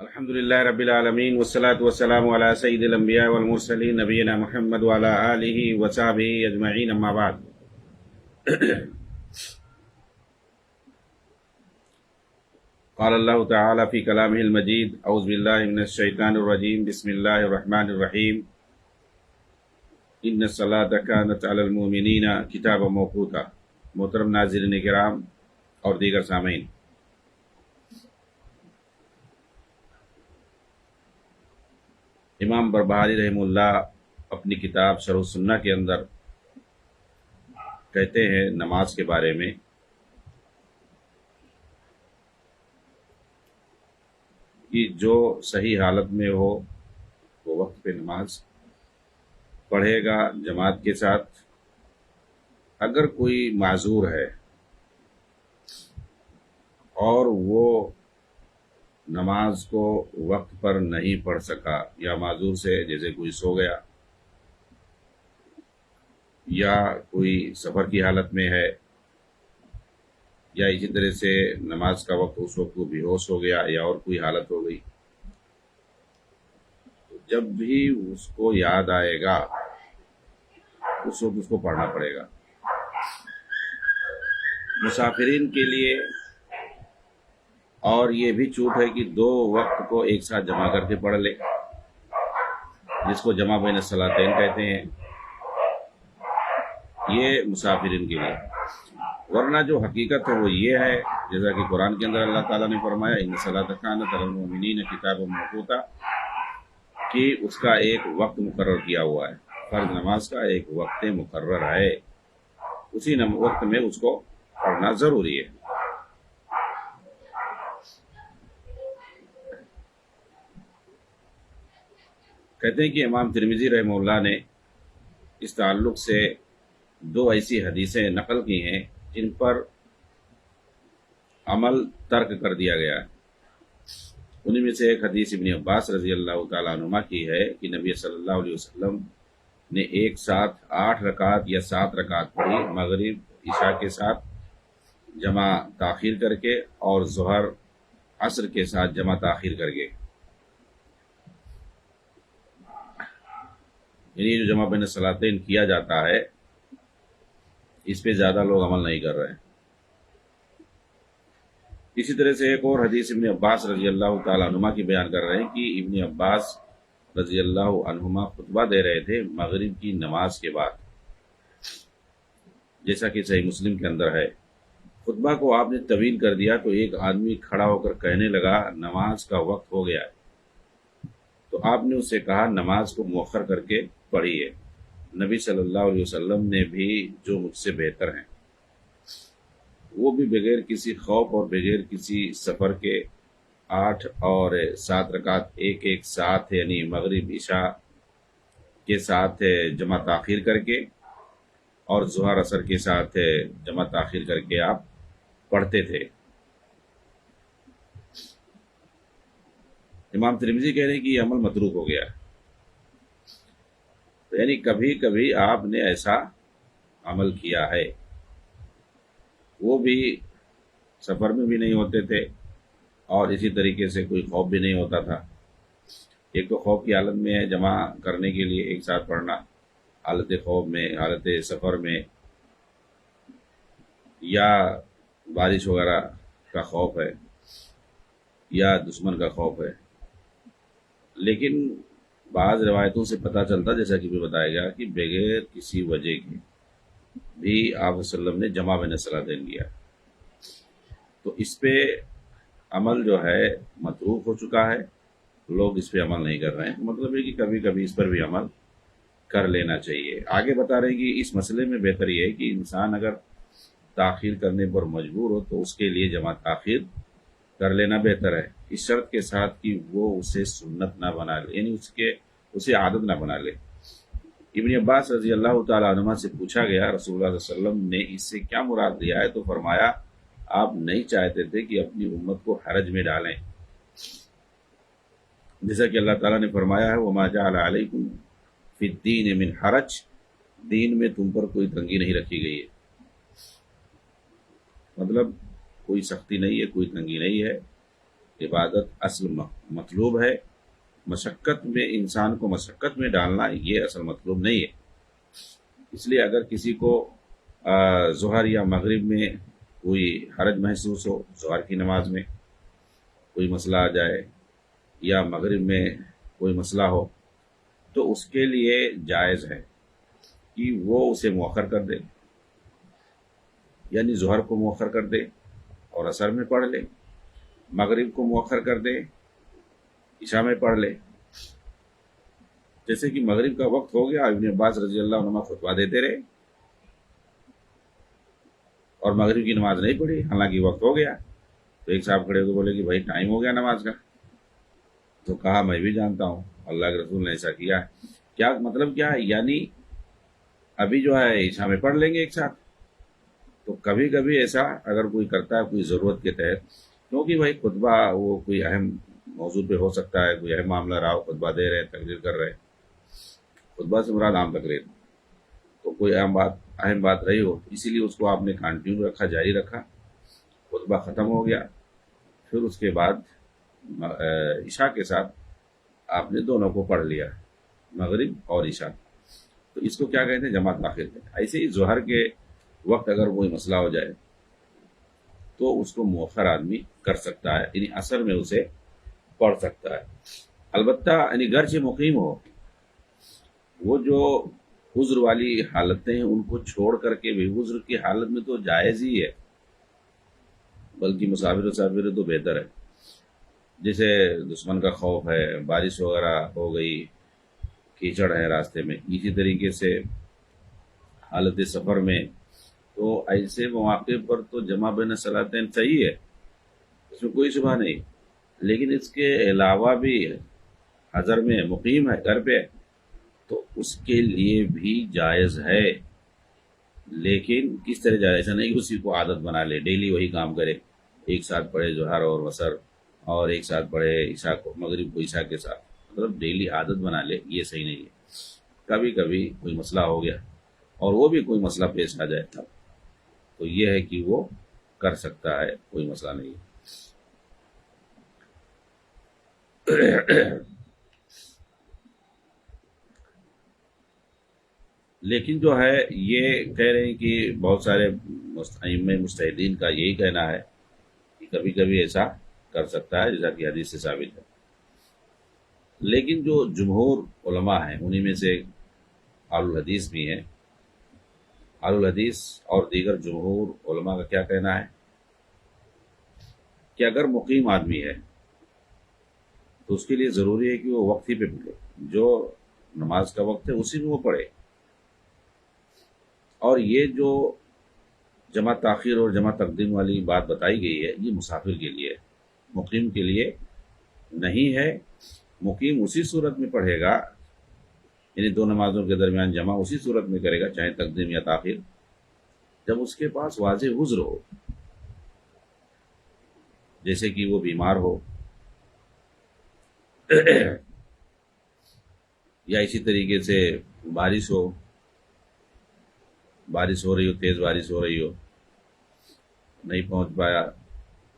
الحمد لله رب العالمين والصلاة والسلام على سيد الأنبياء والمرسلين نبينا محمد وعلى آله وصحبه أجمعين أما بعد. قال الله تعالى في كلامه المجيد: أعوذ بالله من الشيطان الرجيم، بسم الله الرحمن الرحيم. إن الصلاة كانت على المؤمنين كتابا موقوتا. محترم ناظرین کرام اور دیگر سامعین، امام بربہاری رحمہ اللہ اپنی کتاب شرح السنہ کے اندر کہتے ہیں نماز کے بارے میں کہ جو صحیح حالت میں ہو وہ وقت پہ نماز پڑھے گا جماعت کے ساتھ. اگر کوئی معذور ہے اور وہ نماز کو وقت پر نہیں پڑھ سکا، یا معذور سے جیسے کوئی سو گیا یا کوئی سفر کی حالت میں ہے، یا اسی طرح سے نماز کا وقت اس وقت وہ بے ہوش ہو گیا یا اور کوئی حالت ہو گئی، جب بھی اس کو یاد آئے گا اس وقت اس کو پڑھنا پڑے گا. مسافرین کے لیے اور یہ بھی چھوٹ ہے کہ دو وقت کو ایک ساتھ جمع کر کے پڑھ لے، جس کو جمع بین الصلاتین کہتے ہیں، یہ مسافرین کے لیے. ورنہ جو حقیقت ہے وہ یہ ہے، جیسا کہ قرآن کے اندر اللہ تعالیٰ نے فرمایا ان الصلاۃ کانت علی المؤمنین کتابا موقوتا، کہ اس کا ایک وقت مقرر کیا ہوا ہے. فرض نماز کا ایک وقت مقرر ہے، اسی وقت میں اس کو پڑھنا ضروری ہے. کہتے ہیں کہ امام ترمذی رحمہ اللہ نے اس تعلق سے دو ایسی حدیثیں نقل کی ہیں جن پر عمل ترک کر دیا گیا ہے. انہیں میں سے ایک حدیث ابن عباس رضی اللہ تعالیٰ عنہما کی ہے کہ نبی صلی اللہ علیہ وسلم نے ایک ساتھ 8 رکعت یا 7 رکعت پڑھی، مغرب عشاء کے ساتھ جمع تاخیر کر کے اور ظہر عصر کے ساتھ جمع تاخیر کر کے. یعنی جو جمع بین الصلاتین کیا جاتا ہے اس پہ زیادہ لوگ عمل نہیں کر رہے ہیں. اسی طرح سے ایک اور حدیث ابن عباس رضی اللہ تعالیٰ عنہما کی بیان کر رہے ہیں کہ ابن عباس رضی اللہ عنہما خطبہ دے رہے تھے مغرب کی نماز کے بعد، جیسا کہ صحیح مسلم کے اندر ہے. خطبہ کو آپ نے طویل کر دیا تو ایک آدمی کھڑا ہو کر کہنے لگا نماز کا وقت ہو گیا ہے. تو آپ نے اس سے کہا نماز کو مؤخر کر کے پڑھیے. نبی صلی اللہ علیہ وسلم نے بھی جو مجھ سے بہتر ہیں وہ بھی بغیر کسی خوف اور بغیر کسی سفر کے 8 اور 7 رکعت ایک ساتھ، یعنی مغرب عشاء کے ساتھ جمع تاخیر کر کے اور ظہر عصر کے ساتھ جمع تاخیر کر کے آپ پڑھتے تھے. امام ترمذی کہہ رہے ہیں کہ یہ عمل متروک ہو گیا. تو یعنی کبھی کبھی آپ نے ایسا عمل کیا ہے، وہ بھی سفر میں بھی نہیں ہوتے تھے اور اسی طریقے سے کوئی خوف بھی نہیں ہوتا تھا. ایک تو خوف کی حالت میں ہے جمع کرنے کے لیے ایک ساتھ پڑھنا، حالت خوف میں، حالت سفر میں، یا بارش وغیرہ کا خوف ہے یا دشمن کا خوف ہے. لیکن بعض روایتوں سے پتہ چلتا، جیسا کہ بھی بتایا گیا، کہ بغیر کسی وجہ کے بھی آپ صلی اللہ علیہ وسلم نے جمع بین الصلاتین کیا. تو اس پہ عمل جو ہے متروک ہو چکا ہے، لوگ اس پہ عمل نہیں کر رہے ہیں. مطلب ہے کہ کبھی کبھی اس پر بھی عمل کر لینا چاہیے. آگے بتا رہے ہیں کہ اس مسئلے میں بہتر یہ ہے کہ انسان اگر تاخیر کرنے پر مجبور ہو تو اس کے لیے جمع تاخیر کر لینا بہتر ہے، اس شرط کے ساتھ کہ وہ اسے سنت نہ بنا لے، یعنی اسے عادت نہ بنا لے. ابن عباس رضی اللہ تعالیٰ عنہ سے پوچھا گیا رسول اللہ صلی اللہ علیہ وسلم نے اس سے کیا مراد لیا ہے؟ تو فرمایا آپ نہیں چاہتے تھے کہ اپنی امت کو حرج میں ڈالیں، جیسا کہ اللہ تعالیٰ نے فرمایا ہے وما جعل علیکم فی الدین من حرج، دین میں تم پر کوئی تنگی نہیں رکھی گئی ہے. مطلب کوئی سختی نہیں ہے، کوئی تنگی نہیں ہے. عبادت اصل مطلوب ہے، مشقت میں انسان کو مشقت میں ڈالنا یہ اصل مطلوب نہیں ہے۔ اس لیے اگر کسی کو ظہر یا مغرب میں کوئی حرج محسوس ہو، ظہر کی نماز میں کوئی مسئلہ آ جائے یا مغرب میں کوئی مسئلہ ہو، تو اس کے لیے جائز ہے کہ وہ اسے مؤخر کر دے، یعنی ظہر کو مؤخر کر دے اور عصر میں پڑھ لے، مغرب کو مؤخر کر دے، عشاء میں پڑھ لے۔ جیسے کہ مغرب کا وقت ہو گیا، ابن عباس رضی اللہ عنہ خطبہ دیتے رہے اور مغرب کی نماز نہیں پڑھی، حالانکہ وقت ہو گیا۔ تو ایک صاحب کھڑے ہو کے بولے کہ بھائی ٹائم ہو گیا نماز کا۔ تو کہا میں بھی جانتا ہوں اللہ کے رسول نے ایسا کیا ہے۔ کیا مطلب کیا ہے؟ یعنی ابھی جو ہے عشاء میں پڑھ لیں گے ایک ساتھ۔ تو کبھی کبھی ایسا اگر کوئی کرتا ہے کوئی ضرورت کے تحت، کیونکہ بھائی خطبہ وہ کوئی اہم موضوع پہ ہو سکتا ہے، کوئی اہم معاملہ رہا ہو، خطبہ دے رہے تقریر کر رہے، خطبہ سے مراد عام تقریر، تو کوئی اہم بات رہی ہو، اسی لیے اس کو آپ نے کنٹینیو رکھا، جاری رکھا، خطبہ ختم ہو گیا، پھر اس کے بعد عشاء کے ساتھ آپ نے دونوں کو پڑھ لیا، مغرب اور عشاء۔ تو اس کو کیا کہتے ہیں؟ جمع تاخیر کہتے ہیں۔ ایسے ہی ظہر کے وقت اگر کوئی مسئلہ ہو جائے تو اس کو مؤخر آدمی کر سکتا ہے، یعنی عصر میں اسے پڑھ سکتا ہے۔ البتہ یعنی گرچہ مقیم ہو، وہ جو عذر والی حالتیں ہیں ان کو چھوڑ کر کے بھی، عذر کی حالت میں تو جائز ہی ہے، بلکہ مسافر تو بہتر ہے۔ جیسے دشمن کا خوف ہے، بارش وغیرہ ہو گئی، کیچڑ ہے راستے میں، اسی طریقے سے حالت سفر میں، تو ایسے مواقع پر تو جمع بین صلاتین صحیح ہے، اس میں کوئی شبہ نہیں۔ لیکن اس کے علاوہ بھی حضر میں مقیم ہے گھر پہ، تو اس کے لیے بھی جائز ہے۔ لیکن کس طرح جائز؟ ایسا نہیں کہ اسی کو عادت بنا لے، ڈیلی وہی کام کرے، ایک ساتھ پڑھے ظہر اور عصر، اور ایک ساتھ پڑھے عشاء کو، مغرب کو عشاء کے ساتھ، مطلب ڈیلی عادت بنا لے، یہ صحیح نہیں ہے۔ کبھی کبھی کوئی مسئلہ ہو گیا اور وہ بھی کوئی مسئلہ پیش آ جائے تو یہ ہے کہ وہ کر سکتا ہے، کوئی مسئلہ نہیں ہے۔ لیکن جو ہے یہ کہہ رہے ہیں کہ بہت سارے ائمہ مجتہدین کا یہی کہنا ہے کہ کبھی کبھی ایسا کر سکتا ہے، جیسا کہ حدیث سے ثابت ہے۔ لیکن جو جمہور علماء ہیں انہی میں سے اہل الحدیث بھی ہیں، اہل الحدیث اور دیگر جمہور علماء کا کیا کہنا ہے کہ اگر مقیم آدمی ہے تو اس کے لیے ضروری ہے کہ وہ وقت ہی پہ پڑھے، جو نماز کا وقت ہے اسی میں وہ پڑھے۔ اور یہ جو جمع تاخیر اور جمع تقدیم والی بات بتائی گئی ہے، یہ مسافر کے لیے ہے، مقیم کے لیے نہیں ہے۔ مقیم اسی صورت میں پڑھے گا، یعنی دو نمازوں کے درمیان جمع اسی صورت میں کرے گا، چاہے تقدیم یا تاخیر، جب اس کے پاس واضح عذر ہو، جیسے کہ وہ بیمار ہو یا اسی طریقے سے بارش ہو رہی ہو، تیز بارش ہو رہی ہو، نہیں پہنچ پایا،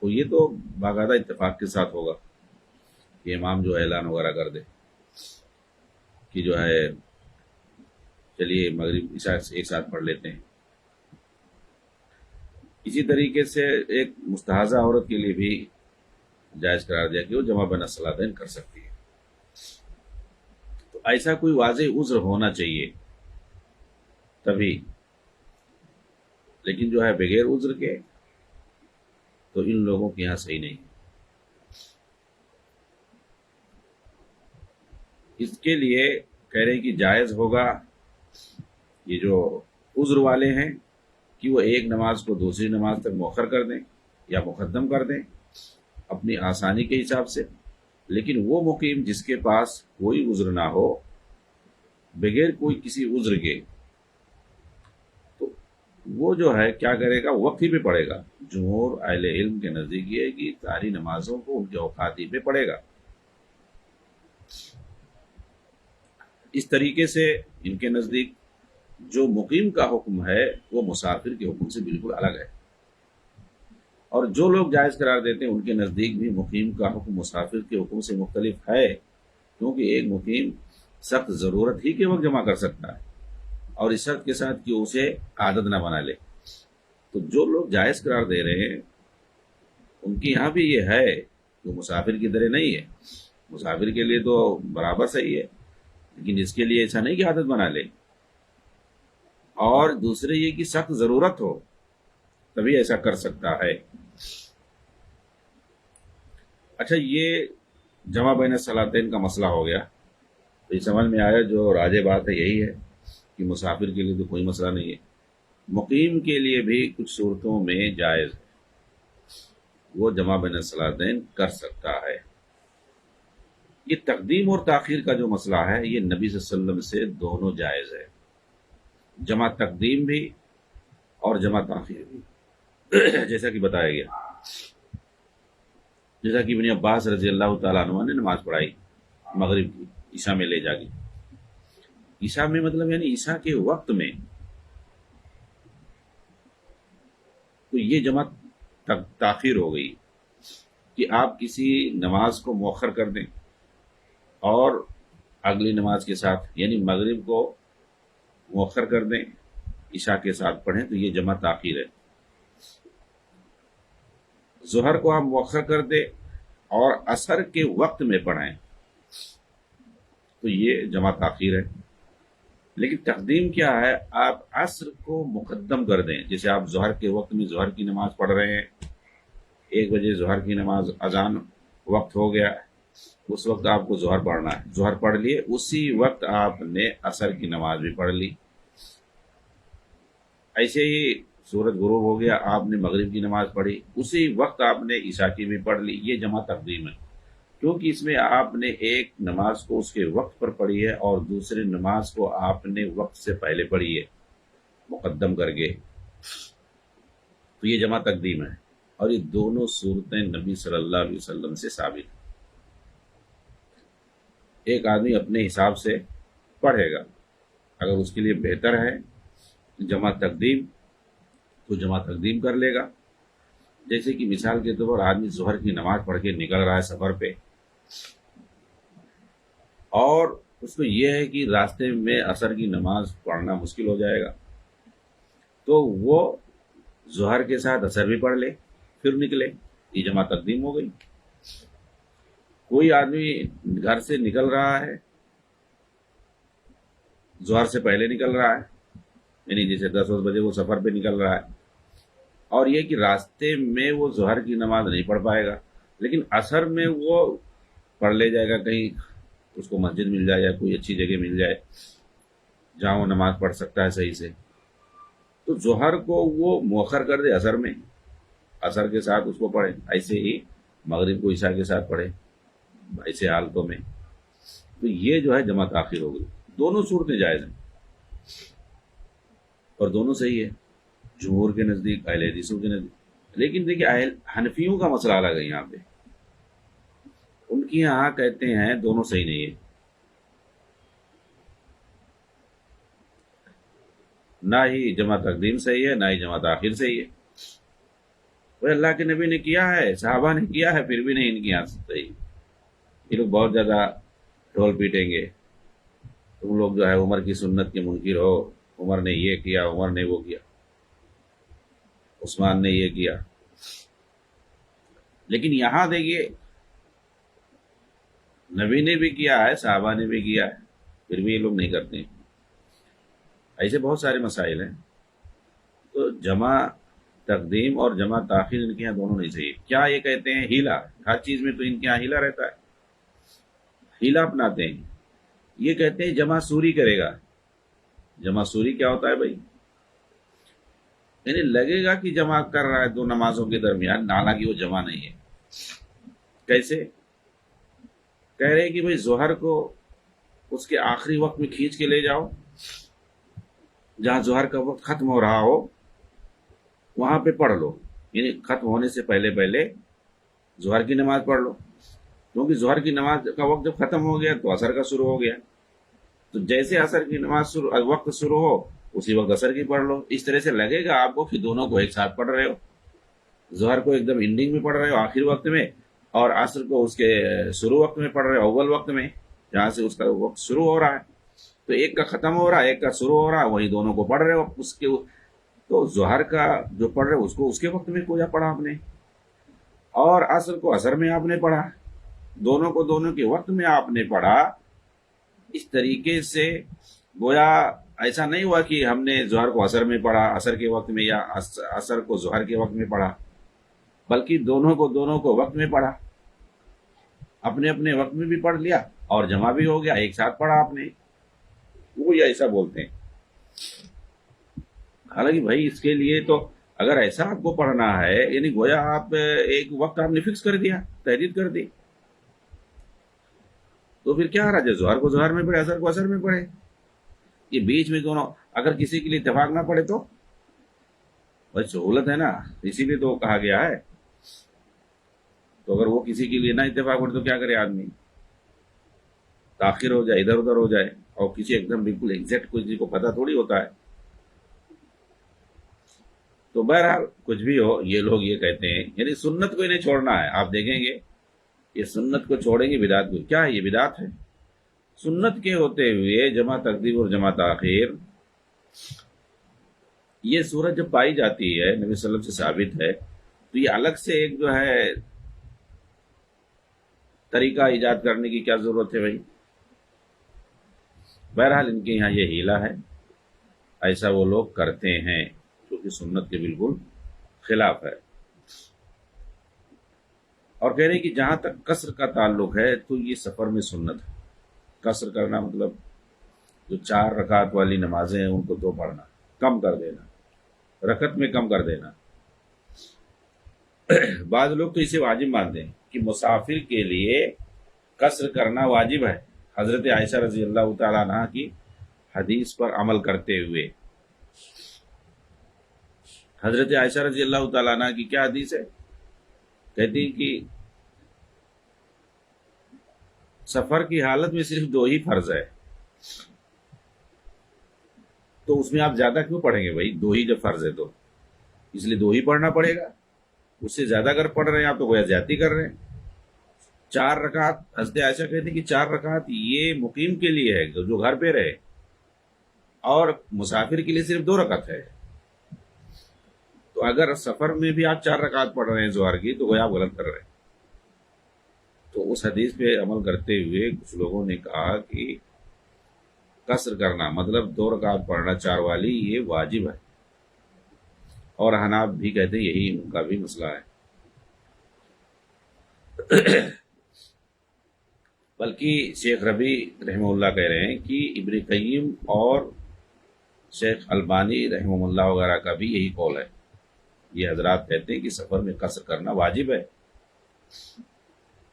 تو یہ تو باقاعدہ اتفاق کے ساتھ ہوگا کہ امام جو اعلان وغیرہ کر دے کہ جو ہے چلیے مغرب عشاء ایک ساتھ پڑھ لیتے ہیں۔ اسی طریقے سے ایک مستحاضہ عورت کے لیے بھی جائز قرار دیا کہ وہ جمع بین الصلاتین کر سکتی ہے۔ تو ایسا کوئی واضح عذر ہونا چاہیے تبھی، لیکن جو ہے بغیر عذر کے تو ان لوگوں کے یہاں صحیح نہیں۔ اس کے لیے کہہ رہے ہیں کہ جائز ہوگا یہ جو عذر والے ہیں کہ وہ ایک نماز کو دوسری نماز تک مؤخر کر دیں یا مقدم کر دیں اپنی آسانی کے حساب سے۔ لیکن وہ مقیم جس کے پاس کوئی عذر نہ ہو، بغیر کوئی کسی عذر کے، تو وہ جو ہے کیا کرے گا؟ وقت ہی پہ پڑھے گا۔ جمہور اہل علم کے نزدیک یہ ہے کہ ساری نمازوں کو ان کے اوقات ہی پہ پڑھے گا۔ اس طریقے سے ان کے نزدیک جو مقیم کا حکم ہے وہ مسافر کے حکم سے بالکل الگ ہے۔ اور جو لوگ جائز قرار دیتے ہیں ان کے نزدیک بھی مقیم کا حکم مسافر کے حکم سے مختلف ہے، کیونکہ ایک مقیم سخت ضرورت ہی کے وقت جمع کر سکتا ہے، اور اس شرط کے ساتھ کہ اسے عادت نہ بنا لے۔ تو جو لوگ جائز قرار دے رہے ہیں ان کی یہاں بھی یہ ہے کہ مسافر کی طرح نہیں ہے، مسافر کے لیے تو برابر صحیح ہے، لیکن اس کے لیے ایسا نہیں کہ عادت بنا لے، اور دوسرے یہ کہ سخت ضرورت ہو تبھی ایسا کر سکتا ہے۔ اچھا، یہ جمع بین الصلاتین کا مسئلہ ہو گیا، تو یہ سمجھ میں آیا جو راجح بات ہے یہی ہے کہ مسافر کے لیے تو کوئی مسئلہ نہیں ہے، مقیم کے لیے بھی کچھ صورتوں میں جائز ہے، وہ جمع بین الصلاتین کر سکتا ہے۔ یہ تقدیم اور تاخیر کا جو مسئلہ ہے یہ نبی صلی اللہ علیہ وسلم سے دونوں جائز ہے، جمع تقدیم بھی اور جمع تاخیر بھی، جیسا کہ بتایا گیا، جیسا کہ ابن عباس رضی اللہ تعالیٰ عنہ نے نماز پڑھائی مغرب کی عشاء میں لے جا کے، عشاء میں مطلب یعنی عشاء کے وقت میں، تو یہ جمع تاخیر ہو گئی کہ آپ کسی نماز کو مؤخر کر دیں اور اگلی نماز کے ساتھ یعنی مغرب کو مؤخر کر دیں عشاء کے ساتھ پڑھیں، تو یہ جمع تاخیر ہے۔ ظہر کو آپ مؤخر کر دیں اور عصر کے وقت میں پڑھیں تو یہ جمع تاخیر ہے۔ لیکن تقدیم کیا ہے؟ آپ عصر کو مقدم کر دیں، جیسے آپ ظہر کے وقت میں ظہر کی نماز پڑھ رہے ہیں، 1 بجے ظہر کی نماز اذان وقت ہو گیا، اس وقت آپ کو ظہر پڑھنا ہے، ظہر پڑھ لیے، اسی وقت آپ نے عصر کی نماز بھی پڑھ لی۔ ایسے ہی سورج غروب ہو گیا، آپ نے مغرب کی نماز پڑھی، اسی وقت آپ نے عشاء کی بھی پڑھ لی، یہ جمع تقدیم ہے، کیونکہ اس میں آپ نے ایک نماز کو اس کے وقت پر پڑھی ہے اور دوسری نماز کو آپ نے وقت سے پہلے پڑھی ہے مقدم کر کے، تو یہ جمع تقدیم ہے، اور یہ دونوں صورتیں نبی صلی اللہ علیہ وسلم سے ثابت ہیں۔ ایک آدمی اپنے حساب سے پڑھے گا، اگر اس کے لیے بہتر ہے جمع تقدیم تو جمع تقدیم کر لے گا، جیسے کہ مثال کے طور پر آدمی ظہر کی نماز پڑھ کے نکل رہا ہے سفر پہ، اور اس کو یہ ہے کہ راستے میں عصر کی نماز پڑھنا مشکل ہو جائے گا، تو وہ ظہر کے ساتھ عصر بھی پڑھ لے پھر نکلے، یہ جمع تقدیم ہو گئی۔ کوئی آدمی گھر سے نکل رہا ہے، ظہر سے پہلے نکل رہا ہے، یعنی جیسے 10 بجے وہ سفر پہ نکل رہا ہے، اور یہ کہ راستے میں وہ ظہر کی نماز نہیں پڑھ پائے گا، لیکن عصر میں وہ پڑھ لے جائے گا، کہیں اس کو مسجد مل جائے یا کوئی اچھی جگہ مل جائے جہاں وہ نماز پڑھ سکتا ہے صحیح سے، تو ظہر کو وہ مؤخر کر دے عصر میں، عصر کے ساتھ اس کو پڑھے، ایسے ہی مغرب کو عشاء کے ساتھ پڑھے، ایسے حالتوں میں، تو یہ جو ہے جمع تاخیر ہو گئی۔ دونوں صورتیں جائز ہیں اور دونوں صحیح ہے جمہور کے نزدیک، اہل حدیثوں کے نزدیک۔ لیکن دیکھیے حنفیوں کا مسئلہ الگ ہے، یہاں پہ ان کی یہاں کہتے ہیں دونوں صحیح نہیں ہے، نہ ہی جمع تقدیم صحیح ہے نہ ہی جمع تاخیر صحیح ہے۔ وہ اللہ کے نبی نے کیا ہے، صحابہ نے کیا ہے، پھر بھی نہیں ان کی یہاں صحیح۔ یہ لوگ بہت زیادہ ڈھول پیٹیں گے، تم لوگ جو ہے عمر کی سنت کے منکر ہو، عمر نے یہ کیا، عمر نے وہ کیا، عثمان نے یہ کیا، لیکن یہاں دیکھیے نبی نے بھی کیا ہے، صحابہ نے بھی کیا ہے، پھر بھی یہ لوگ نہیں کرتے ہیں۔ ایسے بہت سارے مسائل ہیں، تو جمع تقدیم اور جمع تاخیر ان کے یہاں دونوں نہیں صحیح۔ کیا یہ کہتے ہیں ہیلا، ہر چیز میں تو ان کے یہاں ہیلا رہتا ہے، ہیلا اپناتے ہیں، یہ کہتے ہیں جمع سوری کرے گا۔ جمع سوری کیا ہوتا ہے بھائی؟ یعنی لگے گا کہ جمع کر رہا ہے دو نمازوں کے درمیان، حالانکہ وہ جمع نہیں ہے۔ کیسے؟ کہہ رہے کہ بھائی ظہر کو اس کے آخری وقت میں کھینچ کے لے جاؤ، جہاں ظہر کا وقت ختم ہو رہا ہو وہاں پہ پڑھ لو، یعنی ختم ہونے سے پہلے پہلے ظہر کی نماز پڑھ لو، کیونکہ ظہر کی نماز کا وقت جب ختم ہو گیا تو عصر کا شروع ہو گیا، تو جیسے عصر کی نماز وقت شروع ہو اسی وقت عصر کی پڑھ لو، اس طرح سے لگے گا آپ کو کہ دونوں کو ایک ساتھ پڑھ رہے ہو۔ ظہر کو ایک دم اینڈنگ میں پڑھ رہے ہو آخر وقت میں، اور عصر کو اس کے شروع وقت میں پڑھ رہے ہو اول وقت میں، جہاں سے اس کا وقت شروع ہو رہا ہے، تو ایک کا ختم ہو رہا ہے ایک کا شروع ہو رہا ہے، وہی دونوں کو پڑھ رہے ہو اس کے. تو ظہر کا جو پڑھ رہے ہو اس کو اس کے وقت میں کویا پڑھا آپ نے، اور عصر کو عصر میں آپ نے پڑھا، دونوں کو دونوں کے وقت میں آپ نے پڑھا. اس طریقے سے گویا ایسا نہیں ہوا کہ ہم نے ظہر کو عصر میں پڑھا عصر کے وقت میں، یا عصر کو ظہر کے وقت میں پڑھا، بلکہ دونوں کو وقت میں پڑھا، اپنے اپنے وقت میں بھی پڑھ لیا اور جمع بھی ہو گیا، ایک ساتھ پڑھا آپ نے. وہ یہ ایسا بولتے ہیں. حالانکہ بھائی اس کے لیے تو اگر ایسا آپ کو پڑھنا ہے، یعنی گویا آپ ایک وقت آپ نے فکس کر دیا، تحدید کر دی، تو پھر کیا رہا؟ ظہر کو ظہر میں پڑھے عصر کو عصر میں پڑھے. یہ بیچ میں دونوں اگر کسی کے لیے اتفاق نہ پڑے تو بھائی سہولت ہے نا، اسی لیے تو کہا گیا ہے. تو اگر وہ کسی کے لیے نہ اتفاق پڑے تو کیا کرے آدمی؟ تاخیر ہو جائے، ادھر ادھر ہو جائے، اور کسی ایک دم بالکل ایگزیکٹ کسی کو پتہ تھوڑی ہوتا ہے. تو بہرحال کچھ بھی ہو، یہ لوگ یہ کہتے ہیں یعنی سنت کو انہیں چھوڑنا ہے. آپ دیکھیں گے یہ سنت کو چھوڑیں گے بدعت کو. کیا ہے یہ بدعت ہے؟ سنت کے ہوتے ہوئے جمع تقدیم اور جمع تاخیر، یہ صورت جب پائی جاتی ہے نبی صلی اللہ علیہ وسلم سے ثابت ہے، تو یہ الگ سے ایک جو ہے طریقہ ایجاد کرنے کی کیا ضرورت ہے بھائی؟ بہرحال ان کے یہاں یہ ہیلا ہے، ایسا وہ لوگ کرتے ہیں جو کہ سنت کے بالکل خلاف ہے. اور کہہ رہے ہیں کہ جہاں تک قصر کا تعلق ہے تو یہ سفر میں سنت ہے. قصر کرنا مطلب جو 4 رکعت والی نمازیں ہیں ان کو 2 پڑھنا، کم کر دینا، رکعت میں کم کر دینا. بعض لوگ تو اسے واجب مانتے ہیں کہ مسافر کے لیے قصر کرنا واجب ہے، حضرت عائشہ رضی اللہ تعالیٰ عنہ کی حدیث پر عمل کرتے ہوئے. حضرت عائشہ رضی اللہ تعالیٰ عنہ کی کیا حدیث ہے؟ کہتی ہیں کہ سفر کی حالت میں صرف 2 ہی فرض ہے، تو اس میں آپ زیادہ کیوں پڑھیں گے بھائی؟ 2 ہی جب فرض ہے تو اس لیے 2 ہی پڑھنا پڑے گا. اس سے زیادہ اگر پڑھ رہے ہیں آپ تو گویا زیادتی کر رہے ہیں. 4 رکعت حضرت عائشہ کہتے ہیں کہ 4 رکعت یہ مقیم کے لیے ہے جو گھر پہ رہے، اور مسافر کے لیے صرف 2 رکعت ہے. تو اگر سفر میں بھی آپ 4 رکعت پڑھ رہے ہیں ظہر کی تو گویا آپ غلط کر رہے ہیں. تو اس حدیث پہ عمل کرتے ہوئے کچھ لوگوں نے کہا کہ قصر کرنا مطلب 2 رکعت پڑھنا 4 والی یہ واجب ہے، اور حناف بھی کہتے ہیں یہی ان کا بھی مسئلہ ہے. بلکہ شیخ ربیع رحمہ اللہ کہہ رہے ہیں کہ ابن قیم اور شیخ البانی رحمہ اللہ وغیرہ کا بھی یہی قول ہے. یہ حضرات کہتے ہیں کہ سفر میں قصر کرنا واجب ہے،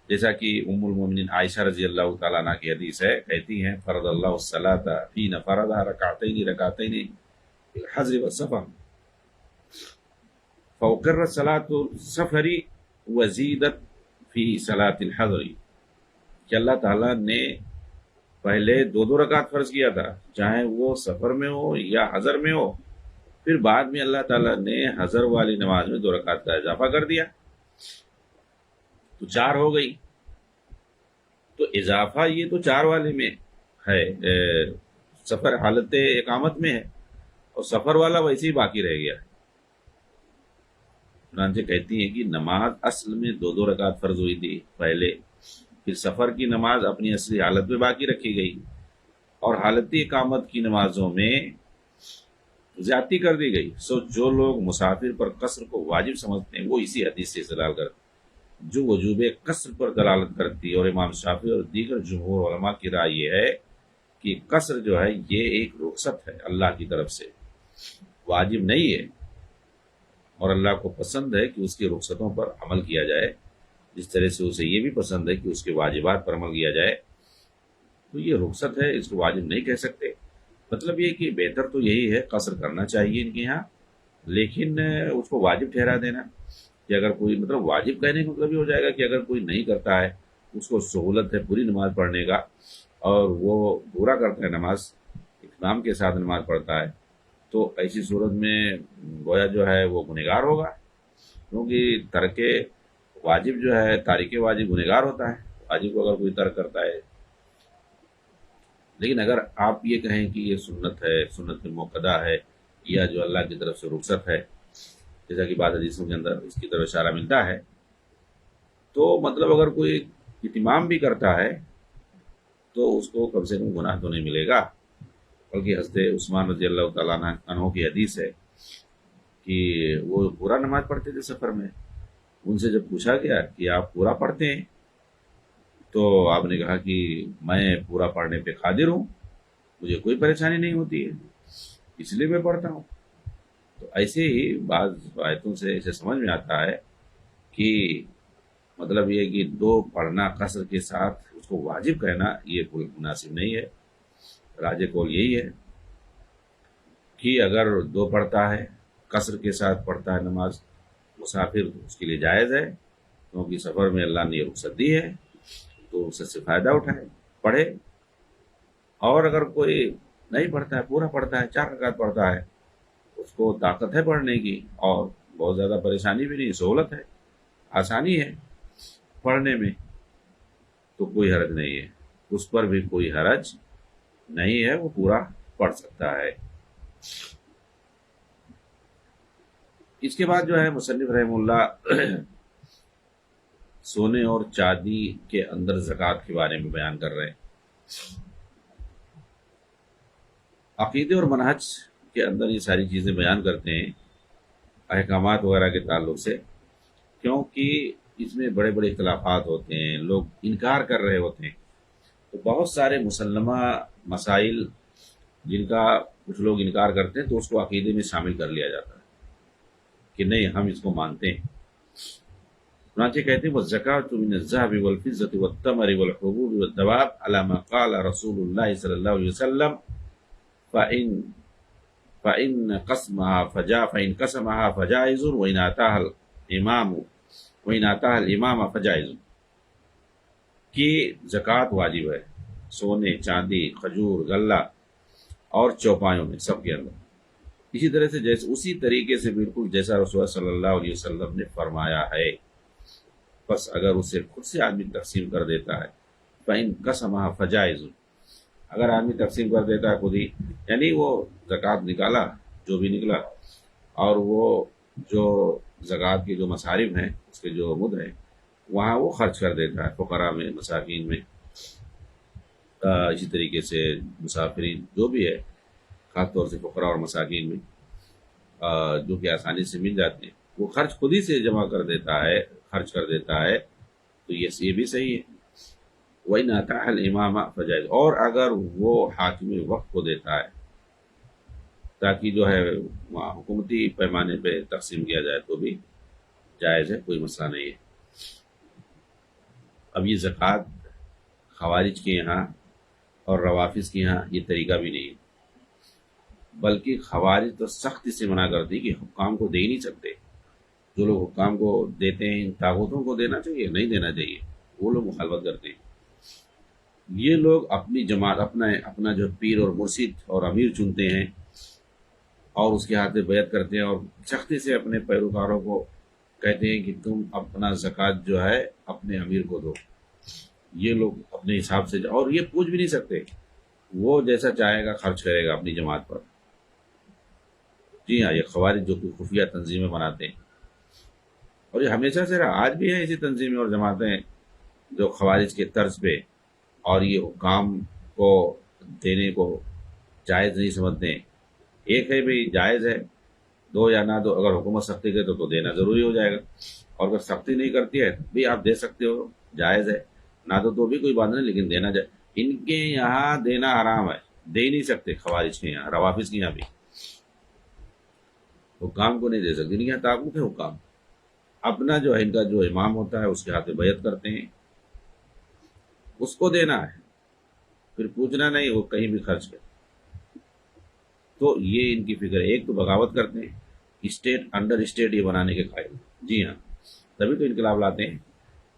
جیسا کہ ام المومنین عائشہ رضی اللہ تعالیٰ عنہ کی حدیث ہے، کہتی ہیں فرض اللہ الصلاۃ حین فرضھا رکعتین رکعتین فی الحضر والسفر فاقرت صلاۃ السفر وزیدت فی صلاۃ الحضر. کہ اللہ تعالیٰ نے پہلے 2 رکعت فرض کیا تھا چاہے وہ سفر میں ہو یا حضر میں ہو، پھر بعد میں اللہ تعالیٰ نے حضر والی نماز میں 2 رکعت کا اضافہ کر دیا تو 4 ہو گئی. تو اضافہ یہ تو 4 والے میں ہے، سفر حالت اقامت میں ہے، اور سفر والا ویسے ہی باقی رہ گیا. چنانچہ کہتی ہیں کہ نماز اصل میں 2 رکعت فرض ہوئی تھی پہلے، پھر سفر کی نماز اپنی اصلی حالت میں باقی رکھی گئی، اور حالت اقامت کی نمازوں میں زیادتی کر دی گئی. سو جو لوگ مسافر پر قصر کو واجب سمجھتے ہیں وہ اسی حدیث سے استدلال کرتے ہیں جو وجوب قصر پر دلالت کرتی ہے. اور امام شافعی اور دیگر جمہور علماء کی رائے یہ ہے کہ قصر جو ہے یہ ایک رخصت ہے اللہ کی طرف سے، واجب نہیں ہے، اور اللہ کو پسند ہے کہ اس کی رخصتوں پر عمل کیا جائے، جس طرح سے اسے یہ بھی پسند ہے کہ اس کے واجبات پر عمل کیا جائے. تو یہ رخصت ہے، اس کو واجب نہیں کہہ سکتے. مطلب یہ کہ بہتر تو یہی ہے قصر کرنا چاہیے ان کے یہاں، لیکن اس کو واجب ٹھہرا دینا کہ اگر کوئی مطلب واجب کہنے کا مطلب یہ ہو جائے گا کہ اگر کوئی نہیں کرتا ہے اس کو سہولت ہے پوری نماز پڑھنے کا اور وہ پورا کرتا ہے نماز، اہتمام کے ساتھ نماز پڑھتا ہے، تو ایسی صورت میں گویا جو ہے وہ گنہگار ہوگا، کیونکہ ترک واجب جو ہے، تارک واجب گنہگار ہوتا ہے، واجب کو اگر کوئی ترک کرتا ہے۔ لیکن اگر آپ یہ کہیں کہ یہ سنت ہے، سنت موقدہ ہے، یا جو اللہ کی طرف سے رخصت ہے، جیسا کہ بعض حدیثوں کے اندر اس کی طرف اشارہ ملتا ہے، تو مطلب اگر کوئی اہتمام بھی کرتا ہے تو اس کو کم سے کم گناہ تو نہیں ملے گا، بلکہ حضرت عثمان رضی اللہ تعالیٰ عنہ کی حدیث ہے کہ وہ پورا نماز پڑھتے تھے سفر میں۔ ان سے جب پوچھا گیا کہ آپ پورا پڑھتے ہیں، تو آپ نے کہا کہ میں پورا پڑھنے پہ قادر ہوں، مجھے کوئی پریشانی نہیں ہوتی ہے، اس لیے میں پڑھتا ہوں۔ تو ایسے ہی بعض آیتوں سے اسے سمجھ میں آتا ہے کہ مطلب یہ کہ دو پڑھنا قصر کے ساتھ اس کو واجب کہنا یہ مناسب نہیں ہے۔ راجح قول یہی ہے کہ اگر دو پڑھتا ہے، قصر کے ساتھ پڑھتا ہے نماز مسافر، تو اس کے لیے جائز ہے، کیونکہ سفر میں اللہ نے یہ رخصت دی ہے، تو اس سے فائدہ اٹھائے، پڑھے۔ اور اگر کوئی نہیں پڑھتا ہے، پورا پڑھتا ہے، 4 رکعت پڑھتا ہے، اس کو طاقت ہے پڑھنے کی اور بہت زیادہ پریشانی بھی نہیں، سہولت ہے، آسانی ہے پڑھنے میں، تو کوئی حرج نہیں ہے، اس پر بھی کوئی حرج نہیں ہے، وہ پورا پڑھ سکتا ہے۔ اس کے بعد جو ہے مصنف رحمہ اللہ سونے اور چاندی کے اندر زکوٰۃ کے بارے میں بیان کر رہے ہیں۔ عقیدے اور منہج کے اندر یہ ساری چیزیں بیان کرتے ہیں احکامات وغیرہ کے تعلق سے، کیونکہ اس میں بڑے بڑے اختلافات ہوتے ہیں، لوگ انکار کر رہے ہوتے ہیں، تو بہت سارے مسلمہ مسائل جن کا کچھ لوگ انکار کرتے ہیں تو اس کو عقیدے میں شامل کر لیا جاتا ہے کہ نہیں ہم اس کو مانتے ہیں۔ چنانچہ کہتے ہیں وَالزَّكَاةُ مِنَ الذَّهَبِ وَالْفِضَّةِ وَالتَّمَرِ وَالْحُبُوبِ وَالدَّوَابِ عَلَى مَا قَالَ رسول اللہ صلی اللہ علیہ وسلم فَإِن قَسَمَهَا فَجَائِزٌ وَإِنْ آتَاهَا الْإِمَامَ فَجَائِزٌ، کہ زکوٰۃ واجب ہے سونے، چاندی، کھجور، غلہ اور چوپایوں میں، سب کے اندر، اسی طرح سے جیسے اسی طریقے سے بالکل جیسا رسول اللہ صلی اللہ علیہ وسلم نے فرمایا ہے۔ بس اگر اسے خود سے آدمی تقسیم کر دیتا ہے، فَإِن قَسَمَهَا فَجَائِزٌ، اگر آدمی تقسیم کر دیتا ہے خود ہی، یعنی وہ زکوٰۃ نکالا جو بھی نکلا، اور وہ جو زکوٰۃ کے جو مصارف ہیں اس کے جو مد ہیں وہاں وہ خرچ کر دیتا ہے فقراء میں، مساکین میں، اسی طریقے سے مسافرین جو بھی ہے، خاص طور سے فقراء اور مساکین میں جو کہ آسانی سے مل جاتے ہیں، وہ خرچ خود ہی سے جمع کر دیتا ہے، خرچ کر دیتا ہے، تو یہ بھی صحیح ہے۔ وَإِنْ آتَاهَا الْإِمَامَ فَجَائِزٌ، اور اگر وہ حاکم وقت کو دیتا ہے تاکہ جو ہے حکومتی پیمانے پہ تقسیم کیا جائے تو بھی جائز ہے، کوئی مسئلہ نہیں ہے۔ اب یہ زکوٰۃ خوارج کے یہاں اور روافظ کے یہاں یہ طریقہ بھی نہیں ہے، بلکہ خوارج تو سختی سے منع کرتی کہ حکام کو دے ہی نہیں سکتے، جو لوگ حکام کو دیتے ہیں طاغوتوں کو دینا چاہیے، نہیں دینا چاہیے، وہ لوگ مخالفت کرتے ہیں۔ یہ لوگ اپنی جماعت، اپنا جو پیر اور مرشد اور امیر چنتے ہیں اور اس کے ہاتھ میں بیعت کرتے ہیں، اور سختی سے اپنے پیروکاروں کو کہتے ہیں کہ تم اپنا زکوٰۃ جو ہے اپنے امیر کو دو۔ یہ لوگ اپنے حساب سے، اور یہ پوچھ بھی نہیں سکتے، وہ جیسا چاہے گا خرچ کرے گا اپنی جماعت پر۔ جی ہاں، یہ خوارج جو کہ خفیہ تنظیمیں بناتے ہیں، اور یہ ہمیشہ سے رہا، آج بھی ہیں ایسی تنظیمیں اور جماعتیں جو خوارج کے طرز پہ اور یہ حکام کو دینے کو جائز نہیں سمجھتے ہیں۔ ایک ہے بھئی جائز ہے، دو یا نہ دو، اگر حکومت سختی کرے تو دینا ضروری ہو جائے گا، اور اگر سختی نہیں کرتی ہے بھی آپ دے سکتے ہو، جائز ہے، نہ دو تو بھی کوئی بات نہیں، لیکن دینا جائے۔ ان کے یہاں دینا حرام ہے، دے ہی نہیں سکتے، خوارج کے یہاں، روافظ کے یہاں بھی حکام کو نہیں دے سکتے، ان کے یہاں طاغوت ہے حکام، اپنا جو ہے ان کا جو امام ہوتا ہے اس کے ہاتھ میں بیعت کرتے ہیں، اس کو دینا ہے، پھر پوچھنا نہیں وہ کہیں بھی خرچ کرے۔ تو یہ ان کی فکر ہے، ایک تو بغاوت کرتے ہیں، اسٹیٹ انڈر اسٹیٹ یہ بنانے کے قائل، جی ہاں، تبھی تو انقلاب لاتے ہیں،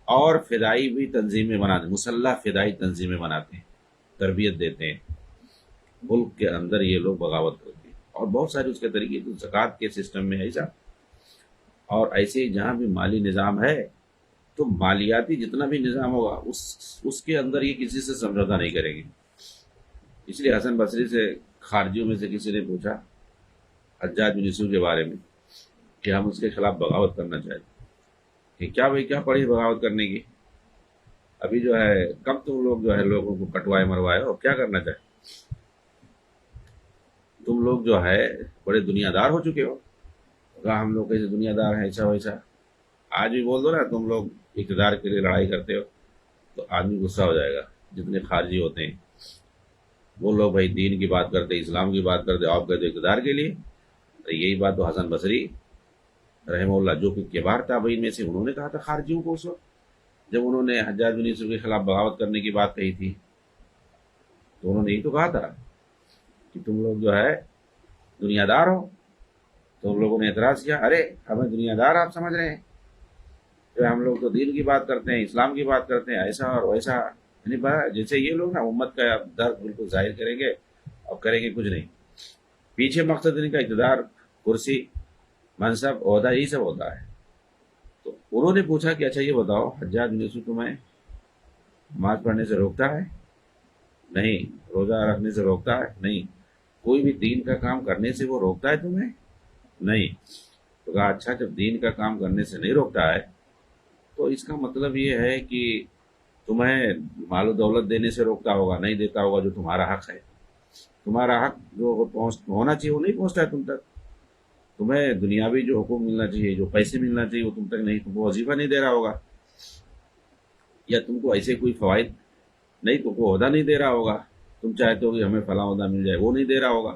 اور فدائی بھی تنظیمیں بناتے ہیں، مسلح فدائی تنظیمیں بناتے ہیں، تربیت دیتے ہیں، ملک کے اندر یہ لوگ بغاوت کرتے ہیں، اور بہت سارے اس کے طریقے، تو زکوٰۃ کے سسٹم میں ایسا اور ایسے ہی جہاں بھی مالی نظام ہے تو مالیاتی جتنا بھی نظام ہوگا اس کے اندر یہ کسی سے سمجھوتا نہیں کرے گی. اس لیے حسن بصری سے خارجیوں میں سے کسی نے پوچھا حجاج بن یوسف کے بارے میں کہ ہم اس کے خلاف بغاوت کرنا چاہتے کہ کیا بھائی کیا پڑی بغاوت کرنے کی, ابھی جو ہے کب تم لوگ جو ہے لوگوں کو کٹوائے مروائے ہو, کیا کرنا چاہتے تم لوگ جو ہے بڑے دنیا دار ہو چکے ہو. کہا ہم لوگ کیسے دنیا دار ہیں ایسا ویسا, آج بھی بول دو نا تم لوگ اقتدار کے لیے لڑائی کرتے ہو تو آدمی غصہ ہو جائے گا. جتنے خارجی ہوتے ہیں وہ لوگ بھائی دین کی بات کرتے, اسلام کی بات کرتے, آپ کہتے اقتدار کے لیے. تو یہی بات تو حسن بصری رحمہ اللہ جو کہ کبار تابعین میں سے انہوں نے کہا تھا خارجیوں کو اس وقت جب انہوں نے حجاج بن یوسف کے خلاف بغاوت کرنے کی بات کہی تھی. تو انہوں نے یہی تو کہا تھا کہ تم لوگ جو ہے دنیا دار ہو. تو ان لوگوں نے اعتراض کیا, ارے ہمیں دنیا دار آپ سمجھ رہے ہیں, تو ہم لوگ تو دین کی بات کرتے ہیں, اسلام کی بات کرتے ہیں, ایسا اور ویسا. یعنی جیسے یہ لوگ نا امت کا درد بالکل ظاہر کریں گے اور کریں گے کچھ نہیں. پیچھے مقصد ان کا اقتدار, کرسی, منصب, عہدہ, یہی سب ہوتا ہے. تو انہوں نے پوچھا کہ اچھا یہ بتاؤ حجاج بن یوسف تمہیں نماز پڑھنے سے روکتا ہے؟ نہیں. روزہ رکھنے سے روکتا ہے؟ نہیں. کوئی بھی دین کا کام کرنے سے وہ روکتا ہے تمہیں؟ نہیں. تو کہا اچھا جب دین کا کام کرنے سے نہیں روکتا ہے تو اس کا مطلب یہ ہے کہ تمہیں مال و دولت دینے سے روکتا ہوگا, نہیں دیتا ہوگا جو تمہارا حق ہے. تمہارا حق جو ہونا چاہیے وہ نہیں پہنچتا ہے تم تک. تمہیں دنیاوی جو حقوق ملنا چاہیے, جو پیسے ملنا چاہیے وہ تم تک نہیں, تم کو وظیفہ نہیں دے رہا ہوگا, یا تم کو ایسے کوئی فوائد نہیں, تم کو عہدہ نہیں دے رہا ہوگا. تم چاہتے ہو کہ ہمیں فلاں عہدہ مل جائے, وہ نہیں دے رہا ہوگا.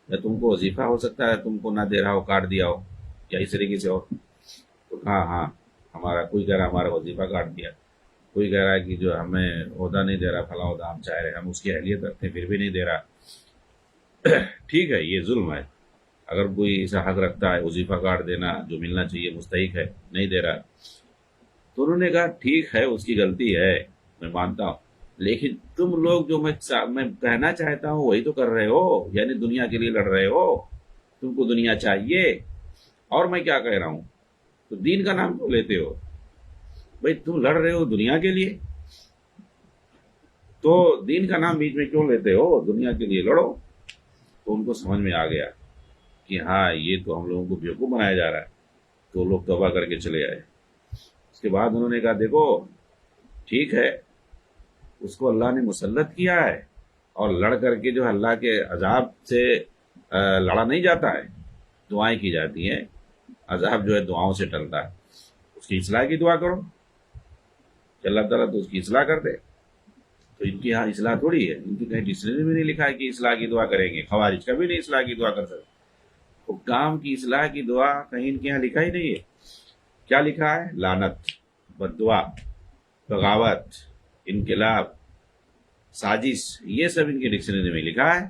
یا تم کو وظیفہ ہو سکتا ہے تم کو نہ دے رہا ہو, کاٹ دیا ہو, یا اس طریقے سے ہو. تو ہاں ہاں ہمارا کوئی کہہ رہا ہمارا وظیفہ کاٹ دیا, کوئی کہہ رہا ہے کہ جو ہمیں عہدہ نہیں دے رہا, فلاں عہدہ ہم چاہ رہے ہیں, ہم اس کی اہلیت رکھتے ہیں پھر بھی نہیں دے رہا. ٹھیک ہے یہ ظلم ہے. اگر کوئی ایسا حق رکھتا ہے وظیفہ کاٹ دینا جو ملنا چاہیے مستحق ہے, نہیں دے رہا, تو انہوں نے کہا ٹھیک ہے اس کی غلطی ہے, میں مانتا ہوں, لیکن تم لوگ جو میں کہنا چاہتا ہوں وہی تو کر رہے ہو, یعنی دنیا کے لیے لڑ رہے ہو. تم کو دنیا چاہیے اور میں کیا کہہ رہا ہوں, تو دین کا نام کیوں لیتے ہو بھائی؟ تم لڑ رہے ہو دنیا کے لیے تو دین کا نام بیچ میں کیوں لیتے ہو؟ دنیا کے لیے لڑو. تو ان کو سمجھ میں آ گیا کہ ہاں یہ تو ہم لوگوں کو بیوقوف بنایا جا رہا ہے. تو لوگ توبہ کر کے چلے آئے. اس کے بعد انہوں نے کہا دیکھو ٹھیک ہے اس کو اللہ نے مسلط کیا ہے اور لڑ کر کے جو اللہ کے عذاب سے لڑا نہیں جاتا ہے, دعائیں کی جاتی ہیں. عذاب جو ہے دعاؤں سے ٹلتا ہے. اس کی اصلاح کی دعا کرو کہ اللہ تعالیٰ تو اس کی اصلاح کر دے. تو ان کی یہاں اصلاح تھوڑی ہے, ان کی کہیں ڈکشنری میں نہیں لکھا ہے کہ اصلاح کی دعا کریں گے. خوارج کبھی نہیں اصلاح کی دعا کر سکتے. حکام کی اصلاح کی دعا کہیں ان کے یہاں لکھا ہی نہیں ہے. کیا لکھا ہے؟ لعنت, بددعا, بغاوت, انقلاب, سازش, یہ سب ان کی ڈکشنری میں لکھا ہے.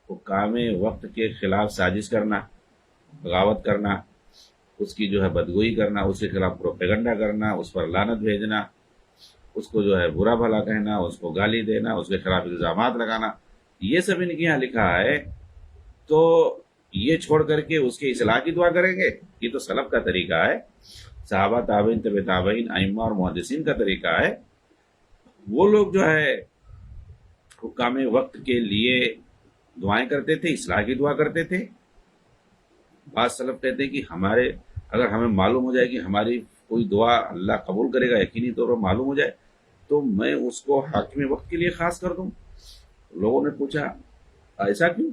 حکام وقت کے خلاف سازش کرنا, بغاوت کرنا, اس کی جو ہے بدگوئی کرنا, اس کے خلاف پروپیگنڈا کرنا, اس پر لعنت بھیجنا, اس کو جو ہے برا بھلا کہنا, اس کو گالی دینا, اس کے خلاف الزامات لگانا, یہ سب ان کے یہاں لکھا ہے. تو یہ چھوڑ کر کے اس کی اصلاح کی دعا کریں گے؟ یہ تو سلف کا طریقہ ہے, صحابہ تابعین طب تابعین ائمہ اور محدثین کا طریقہ ہے. وہ لوگ جو ہے حکام وقت کے لیے دعائیں کرتے تھے, اصلاح کی دعا کرتے تھے. بعض سلف کہتے ہیں کہ اگر ہمیں معلوم ہو جائے کہ ہماری کوئی دعا اللہ قبول کرے گا, یقینی طور پر معلوم ہو جائے, تو میں اس کو حاکم وقت کے لیے خاص کر دوں. لوگوں نے پوچھا ایسا کیوں؟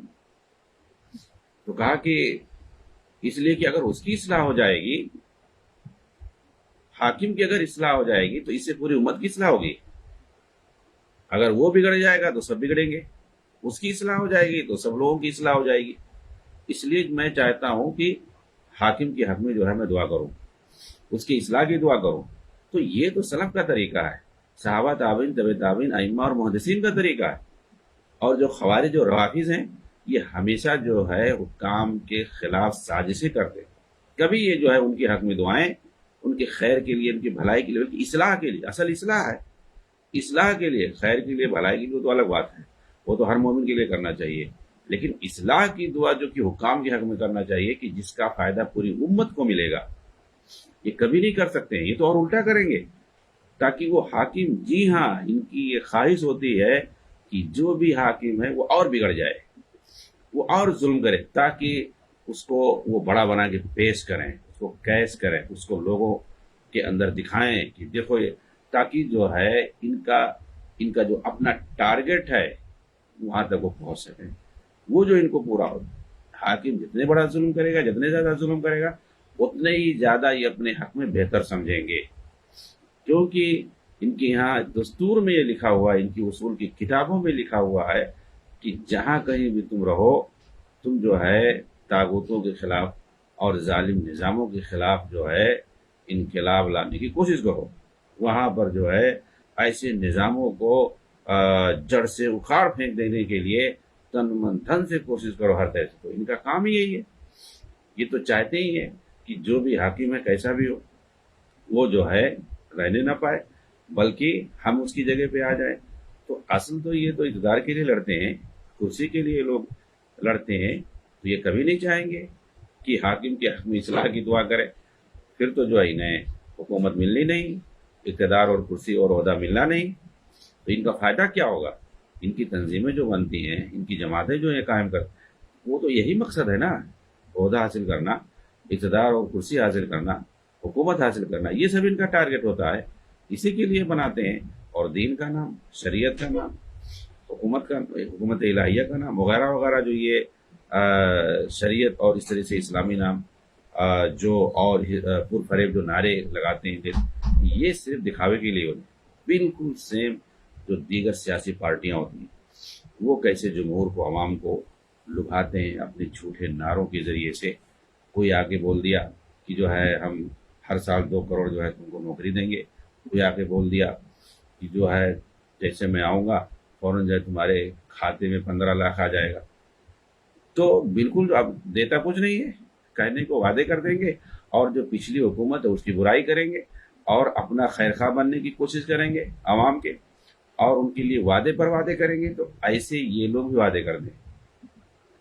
تو کہا کہ اس لیے کہ اگر اس کی اصلاح ہو جائے گی, حاکم کی اگر اصلاح ہو جائے گی تو اس سے پوری امت کی اصلاح ہوگی. اگر وہ بگڑ جائے گا تو سب بگڑیں گے, اس کی اصلاح ہو جائے گی تو سب لوگوں کی اصلاح ہو جائے گی. اس لیے میں چاہتا ہوں کہ حاکم کے حق میں جو ہے میں دعا کروں, اس کی اصلاح کی دعا کروں. تو یہ تو سلف کا طریقہ ہے, صحابہ تابعین طب تابعین ائمہ اور محدثین کا طریقہ ہے. اور جو خوارج اور روافض ہیں یہ ہمیشہ جو ہے حکام کے خلاف سازشیں کرتے. کبھی یہ جو ہے ان کے حق میں دعائیں, ان کے خیر کے لیے, ان کی بھلائی کے لیے, ان کی اصلاح کے لیے, اصل اصلاح ہے, اصلاح کے لیے, خیر کے لیے, بھلائی کے لیے تو الگ بات ہے, وہ تو ہر مومن کے لیے کرنا چاہیے. لیکن اصلاح کی دعا جو کہ حکام کے حق میں کرنا چاہیے کہ جس کا فائدہ پوری امت کو ملے گا، یہ کبھی نہیں کر سکتے ہیں، یہ تو اور الٹا کریں گے تاکہ وہ حاکم، جی ہاں ان کی یہ خواہش ہوتی ہے کہ جو بھی حاکم ہے وہ اور بگڑ جائے، وہ اور ظلم کرے، تاکہ اس کو وہ بڑا بنا کے پیش کریں، اس کو کیس کریں، اس کو لوگوں کے اندر دکھائیں کہ دیکھو یہ، تاکہ جو ہے ان کا جو اپنا ٹارگٹ ہے وہاں تک وہ پہنچ سکیں، وہ جو ان کو پورا ہو۔ حاکم جتنے بڑا ظلم کرے گا، جتنے زیادہ ظلم کرے گا، اتنے ہی زیادہ یہ اپنے حق میں بہتر سمجھیں گے، کیونکہ ان کے یہاں دستور میں یہ لکھا ہوا ہے، ان کی اصول کی کتابوں میں لکھا ہوا ہے کہ جہاں کہیں بھی تم رہو، تم جو ہے طاغوتوں کے خلاف اور ظالم نظاموں کے خلاف جو ہے انقلاب لانے کی کوشش کرو، وہاں پر جو ہے ایسے نظاموں کو جڑ سے اکھاڑ پھینک دینے کے لیے تن من دھن سے کوشش کرو ہر طرح سے۔ تو ان کا کام ہی یہی ہے، یہ تو چاہتے ہی ہیں کہ جو بھی حاکم ہے کیسا بھی ہو وہ جو ہے رہنے نہ پائے، بلکہ ہم اس کی جگہ پہ آ جائیں۔ تو اصل تو یہ تو اقتدار کے لیے لڑتے ہیں، کرسی کے لیے لوگ لڑتے ہیں، تو یہ کبھی نہیں چاہیں گے کہ حاکم کے حق میں اصلاح کی دعا کرے، پھر تو جو ہے انہیں حکومت ملنی نہیں، اقتدار اور کرسی اور عہدہ ملنا نہیں، تو ان کا فائدہ کیا ہوگا؟ ان کی تنظیمیں جو بنتی ہیں، ان کی جماعتیں جو ہیں قائم کر، وہ تو یہی مقصد ہے نا، عہدہ حاصل کرنا، اقتدار اور کرسی حاصل کرنا، حکومت حاصل کرنا، یہ سب ان کا ٹارگٹ ہوتا ہے، اسی کے لیے بناتے ہیں۔ اور دین کا نام، شریعت کا نام، حکومت الہیہ کا نام وغیرہ وغیرہ، جو یہ شریعت اور اس طرح سے اسلامی نام جو اور پرفریب جو نعرے لگاتے ہیں، یہ صرف دکھاوے کے لیے ہوتے ہیں، بالکل سیم جو دیگر سیاسی پارٹیاں ہوتی ہیں، وہ کیسے جمہور کو، عوام کو لبھاتے ہیں اپنے جھوٹے نعروں کے ذریعے سے۔ کوئی آ کے بول دیا کہ جو ہے ہم ہر سال 2 کروڑ جو ہے تم کو نوکری دیں گے، کوئی آ کے بول دیا کہ جو ہے جیسے میں آؤں گا فوراً جو ہے تمہارے کھاتے میں 15 لاکھ آ جائے گا، تو بالکل اب دیتا کچھ نہیں ہے، کہنے کو وعدے کر دیں گے، اور جو پچھلی حکومت ہے اس کی برائی کریں گے، اور اپنا خیر خواہ بننے کی کوشش کریں گے عوام کے، اور ان کے لیے وعدے پر وعدے کریں گے۔ تو ایسے یہ لوگ بھی وعدے کر دیں،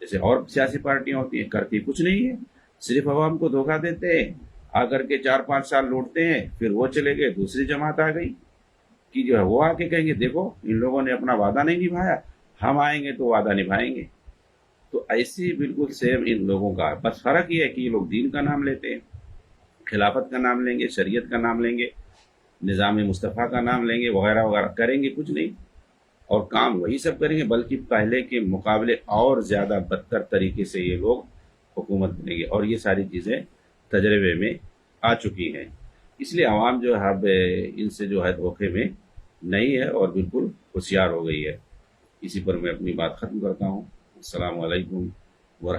جیسے اور سیاسی پارٹیاں ہوتی ہیں، کرتی کچھ نہیں ہے، صرف عوام کو دھوکہ دیتے ہیں، آ کر کے 4-5 سال لوٹتے ہیں، پھر وہ چلے گئے، دوسری جماعت آ گئی کہ جو ہے وہ آ کے کہیں گے دیکھو ان لوگوں نے اپنا وعدہ نہیں نبھایا، ہم آئیں گے تو وعدہ نبھائیں گے۔ تو ایسے بالکل سیم ان لوگوں کا، بس فرق یہ ہے کہ یہ لوگ دین کا نام لیتے ہیں، خلافت کا نام لیں گے، شریعت کا نام لیں گے، نظام مصطفیٰ کا نام لیں گے، وغیرہ وغیرہ، کریں گے کچھ نہیں، اور کام وہی سب کریں گے، بلکہ پہلے کے مقابلے اور زیادہ بدتر طریقے سے یہ لوگ حکومت کریں گے، اور یہ ساری چیزیں تجربے میں آ چکی ہیں۔ اس لیے عوام جو ہے اب ان سے جو ہے دھوکے میں نہیں ہے، اور بالکل ہوشیار ہو گئی ہے۔ اسی پر میں اپنی بات ختم کرتا ہوں۔ السلام علیکم